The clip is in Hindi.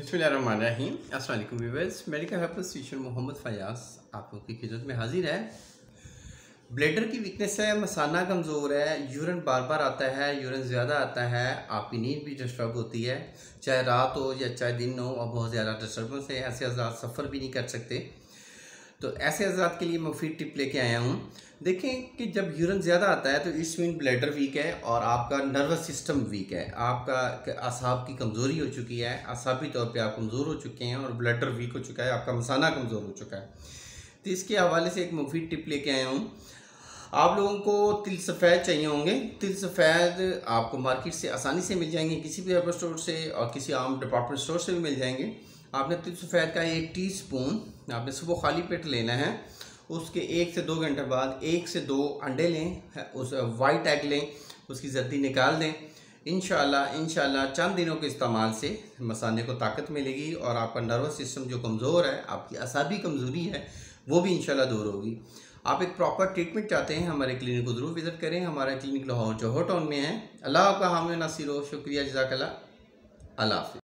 बिस्मिल्लाहिर्रहमानिर्रहीम। अस्सलाम वालेकुम viewers, medical helper teacher Mohammed Fayaz आप लोगों की खिदमत में हाजिर है। ब्लैडर की वीकनेस है, मसाना कमज़ोर है, यूरिन बार बार आता है, यूरिन ज़्यादा आता है, आपकी नींद भी डिस्टर्ब होती है, चाहे रात हो या चाहे दिन हो, और बहुत ज़्यादा डिस्टर्बेंस है। ऐसे हज़रात सफ़र भी नहीं कर सकते, तो ऐसे हज़रात के लिए मुफीद टिप लेके आया हूँ। देखें कि जब यूरिन ज़्यादा आता है तो इस मीन ब्लैडर वीक है और आपका नर्वस सिस्टम वीक है, आपका असाब की कमज़ोरी हो चुकी है, असाबी तौर पे आप कमज़ोर हो चुके हैं और ब्लैडर वीक हो चुका है, आपका मसाना कमज़ोर हो चुका है। तो इसके हवाले से एक मुफीद टिप लेके आया हूँ। आप लोगों को तिल सफ़ेद चाहिए होंगे। तिल सफ़ेद आपको मार्केट से आसानी से मिल जाएंगे, किसी भी हर्बल स्टोर से और किसी आम डिपार्टमेंट स्टोर से भी मिल जाएंगे। आपने तिल सफ़ेद का 1 टीस्पून आपने सुबह खाली पेट लेना है। उसके 1 से 2 घंटे बाद 1 से 2 अंडे लें, उस वाइट एग लें, उसकी जर्दी निकाल दें। इंशाल्लाह चंद दिनों के इस्तेमाल से मसाने को ताकत मिलेगी और आपका नर्वस सिस्टम जो कमज़ोर है, आपकी असाबी कमज़ोरी है, वो भी इंशाल्लाह दूर होगी। आप एक प्रॉपर ट्रीटमेंट चाहते हैं, हमारे क्लिनिक को ज़रूर विज़िट करें। हमारा क्लिनिक लाहौर जौहर टाउन में है। अल्लाह का हामी नासिर हो। शुक्रिया, जज़ाकल्लाह। अल्लाह हाफ़िज़।